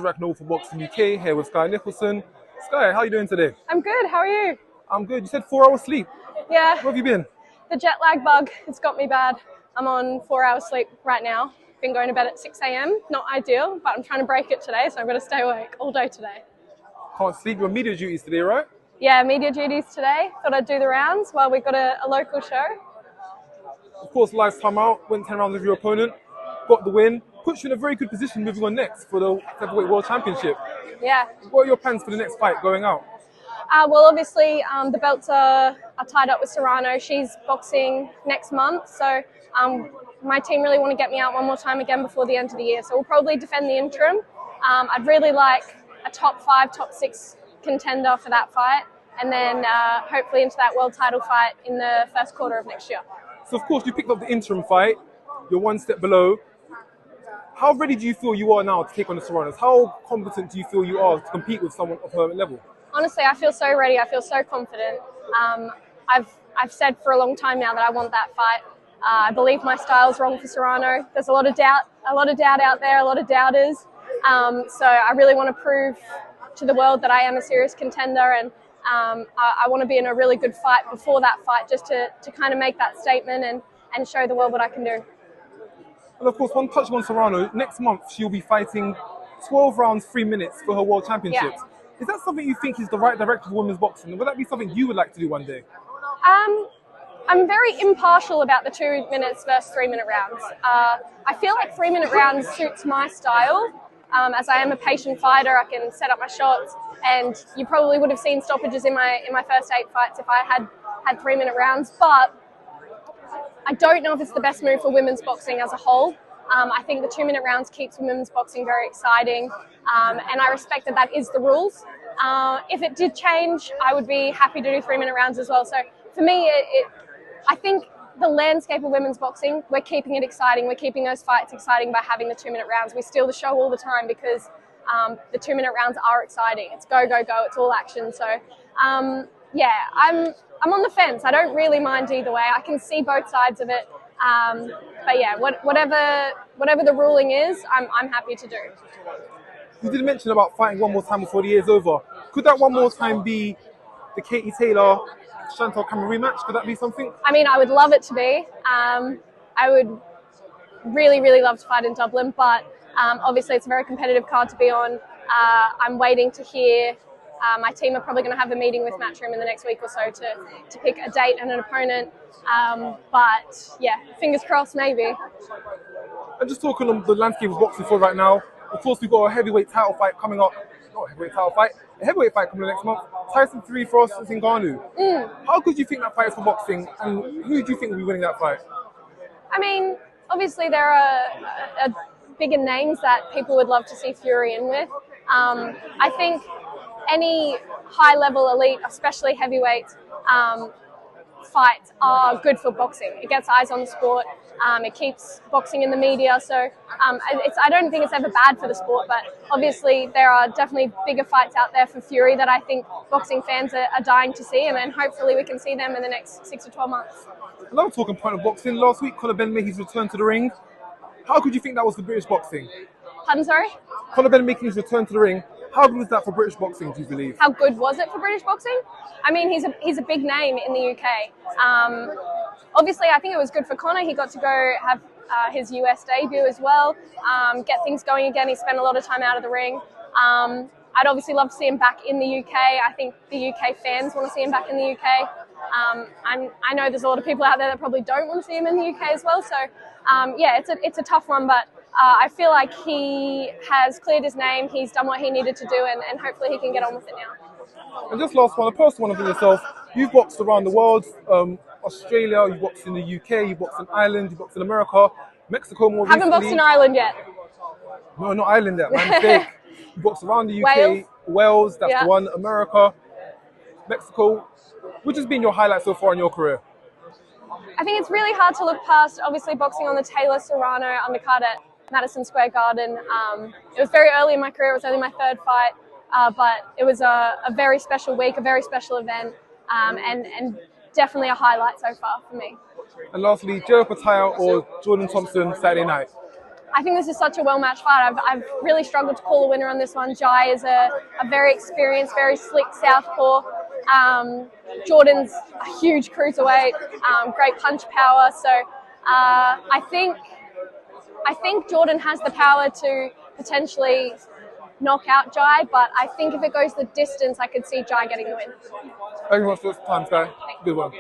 NGANNOU for Boxing UK, here with Skye Nicolson. Skye, how are you doing today? I'm good, how are you? I'm good. You said 4 hours sleep. Yeah. Where have you been? The jet lag bug, it's got me bad. I'm on 4 hours sleep right now. Been going to bed at 6 a.m. Not ideal, but I'm trying to break it today, so I'm going to stay awake all day today. Can't sleep. Your media duties today, right? Yeah, media duties today. Thought I'd do the rounds while we've got a local show. Of course, last time out, went 10 rounds with your opponent, got the win, puts you in a very good position moving on next for the Heavyweight World Championship. Yeah. What are your plans for the next fight going out? Well, obviously, the belts are tied up with Serrano. She's boxing next month, so my team really want to get me out one more time again before the end of the year. So we'll probably defend the interim. I'd really like a top 5, top 6 contender for that fight, and then hopefully into that world title fight in the first quarter of next year. So, of course, you picked up the interim fight. You're one step below. How ready do you feel you are now to take on the Serranos? How competent do you feel you are to compete with someone of her level? Honestly, I feel so ready. I feel so confident. I've said for a long time now that I want that fight. I believe my style's wrong for Serrano. There's a lot of doubt out there, a lot of doubters. So I really want to prove to the world that I am a serious contender, and I want to be in a really good fight before that fight, just to kind of make that statement and show the world what I can do. And of course, one touching on Serrano, next month she'll be fighting 12 rounds, 3 minutes for her World Championships. Yeah. Is that something you think is the right direction for women's boxing? Would that be something you would like to do one day? I'm very impartial about the 2 minutes versus 3 minute rounds. I feel like 3 minute rounds suits my style. As I am a patient fighter, I can set up my shots, and you probably would have seen stoppages in my first 8 fights if I had 3 minute rounds. But I don't know if it's the best move for women's boxing as a whole. I think the 2 minute rounds keeps women's boxing very exciting, and I respect that is the rules. If it did change, I would be happy to do 3 minute rounds as well. So for me, I think the landscape of women's boxing, we're keeping it exciting. We're keeping those fights exciting by having the 2 minute rounds. We steal the show all the time because the 2 minute rounds are exciting. It's go, go, go. It's all action. So yeah, I'm on the fence. I don't really mind either way. I can see both sides of it. But yeah, whatever the ruling is, I'm happy to do. You did mention about fighting one more time before the year's over. Could that one more time be the Katie Taylor Chantal Cameron rematch? Could that be something? I mean, I would love it to be. I would really, really love to fight in Dublin, but obviously it's a very competitive card to be on. I'm waiting to hear. My team are probably going to have a meeting with Matchroom in the next week or so to pick a date and an opponent. But yeah, fingers crossed, maybe. And just talking on the landscape of boxing for right now, of course we've got a heavyweight title fight coming up. Not a heavyweight title fight, a heavyweight fight coming next month. Tyson 3 for us is NGANNOU. How good do you think that fight is for boxing, and who do you think will be winning that fight? I mean, obviously there are bigger names that people would love to see Fury in with. I think any high-level elite, especially heavyweight fights, are good for boxing. It gets eyes on the sport. It keeps boxing in the media. So I don't think it's ever bad for the sport, but obviously there are definitely bigger fights out there for Fury that I think boxing fans are dying to see, and then hopefully we can see them in the next 6 to 12 months. Another talking point of boxing, last week Conor BENN made his return to the ring. How good do you think that was for British boxing? Pardon, sorry? Conor BENN making his return to the ring. How good was that for British boxing, do you believe? How good was it for British boxing? I mean, he's a big name in the UK. Obviously, I think it was good for Conor. He got to go have his US debut as well, get things going again. He spent a lot of time out of the ring. I'd obviously love to see him back in the UK. I think the UK fans want to see him back in the UK. I know there's a lot of people out there that probably don't want to see him in the UK as well. So yeah, it's a tough one, but I feel like he has cleared his name. He's done what he needed to do, and hopefully he can get on with it now. And just last one, a personal one of yourself. You've boxed around the world, Australia, you've boxed in the UK, you've boxed in Ireland, you've boxed in America, Mexico more recently. Haven't boxed in Ireland yet. No, not Ireland yet, my mistake. You boxed around the UK, Wales, that's the one, America, Mexico. Which has been your highlight so far in your career? I think it's really hard to look past, obviously, boxing on the Taylor Serrano undercard at Madison Square Garden. It was very early in my career. It was only my 3rd fight, but it was a very special week, a very special event, and definitely a highlight so far for me. And lastly, Joe Pataya or Jordan Thompson Saturday night? I think this is such a well-matched fight. I've really struggled to call a winner on this one. Jai is a very experienced, very slick southpaw. Jordan's a huge cruiserweight, great punch power. So I think Jordan has the power to potentially knock out Jai, but I think if it goes the distance, I could see Jai getting the win. Thank you very much for your time, Skye. Good one.